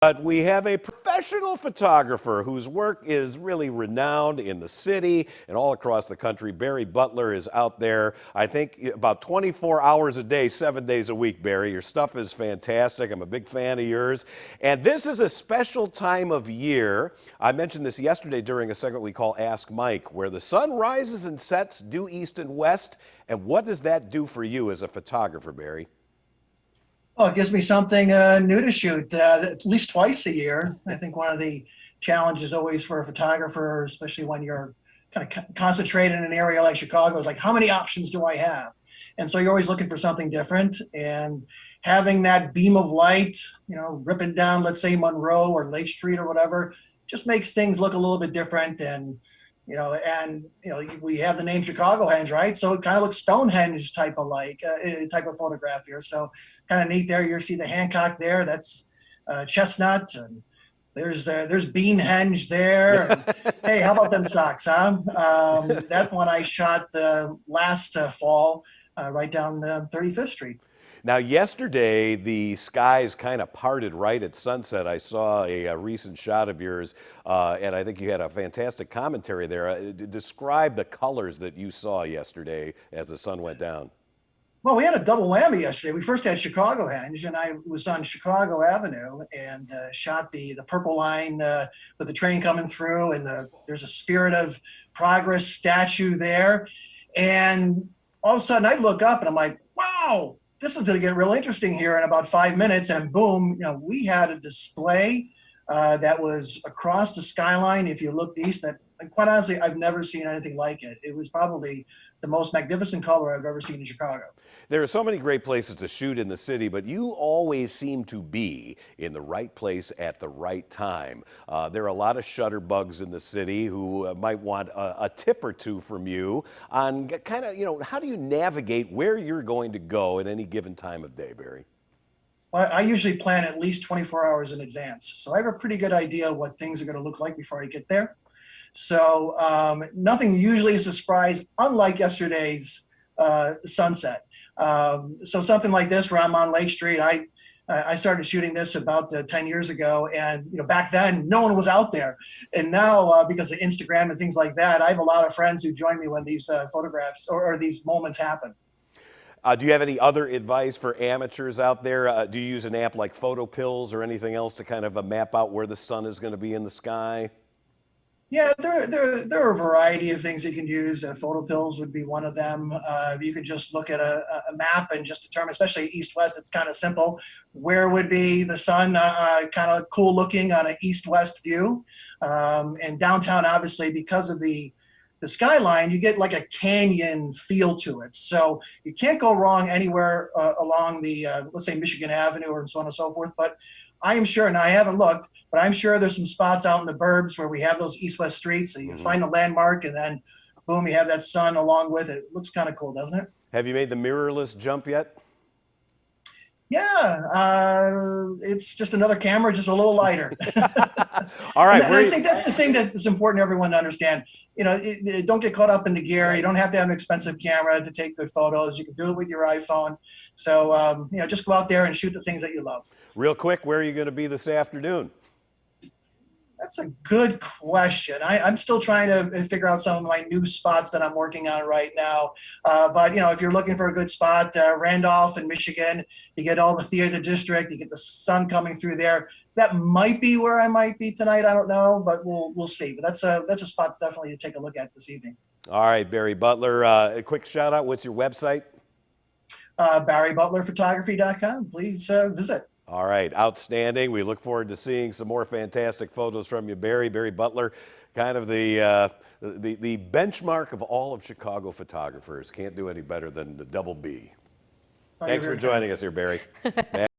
But we have a professional photographer whose work is really renowned in the city and all across the country. Barry Butler is out there, I think, about 24 hours a day, 7 days a week, Barry. Your stuff is fantastic. I'm a big fan of yours. And this is a special time of year. I mentioned this yesterday during a segment we call Ask Mike, where the sun rises and sets due east and west. And what does that do for you as a photographer, Barry? Oh, it gives me something new to shoot at least twice a year. I think one of the challenges always for a photographer, especially when you're kind of concentrated in an area like Chicago, is like, how many options do I have? And so you're always looking for something different. And having that beam of light, ripping down, let's say Monroe or Lake Street or whatever, just makes things look a little bit different. And we have the name Chicagohenge, right? So it kind of looks Stonehenge type of type of photograph here. So kind of neat there. You see the Hancock there. That's Chestnut, and there's Beanhenge there. And, hey, how about them socks, huh? That one I shot last fall, right down 35th Street. Now, yesterday, the skies kind of parted right at sunset. I saw a recent shot of yours, and I think you had a fantastic commentary there. Describe the colors that you saw yesterday as the sun went down. Well, we had a double whammy yesterday. We first had Chicagohenge, and I was on Chicago Avenue and shot the purple line with the train coming through, and there's a Spirit of Progress statue there. And all of a sudden, I look up and I'm like, wow, this is going to get real interesting here in about 5 minutes. And boom, we had a display that was across the skyline. If you looked east, that quite honestly, I've never seen anything like it. It was probably the most magnificent color I've ever seen in Chicago. There are so many great places to shoot in the city, but you always seem to be in the right place at the right time. There are a lot of shutterbugs in the city who might want a tip or two from you on kind of, how do you navigate where you're going to go at any given time of day, Barry? Well, I usually plan at least 24 hours in advance. So I have a pretty good idea what things are going to look like before I get there. So nothing usually is a surprise, unlike yesterday's sunset. So something like this where I'm on Lake Street, I started shooting this about 10 years ago. And back then, no one was out there. And now, because of Instagram and things like that, I have a lot of friends who join me when these photographs or these moments happen. Do you have any other advice for amateurs out there? Do you use an app like Photo Pills or anything else to kind of map out where the sun is going to be in the sky? Yeah, there are a variety of things you can use. Photo Pills would be one of them. You could just look at a map and just determine, especially east-west, it's kind of simple. Where would be the sun kind of cool looking on an east-west view? And downtown, obviously, because of the skyline, you get like a canyon feel to it. So you can't go wrong anywhere along the, let's say, Michigan Avenue or so on and so forth. But I am sure, and I haven't looked, but I'm sure there's some spots out in the burbs where we have those east-west streets. So you find a landmark and then boom, you have that sun along with it. It looks kind of cool, doesn't it? Have you made the mirrorless jump yet? Yeah, it's just another camera, just a little lighter. All right. And I think that's the thing that's important for everyone to understand. Don't get caught up in the gear. You don't have to have an expensive camera to take good photos. You can do it with your iPhone. So, just go out there and shoot the things that you love. Real quick, where are you going to be this afternoon? That's a good question. I'm still trying to figure out some of my new spots that I'm working on right now. But if you're looking for a good spot, Randolph in Michigan, you get all the theater district, you get the sun coming through there. That might be where I might be tonight. I don't know, but we'll see. But that's a spot definitely to take a look at this evening. All right, Barry Butler, a quick shout out. What's your website? BarryButlerPhotography.com. Please visit. All right, outstanding. We look forward to seeing some more fantastic photos from you, Barry. Barry Butler, kind of the benchmark of all of Chicago photographers. Can't do any better than the double B. Thanks for joining us here, Barry.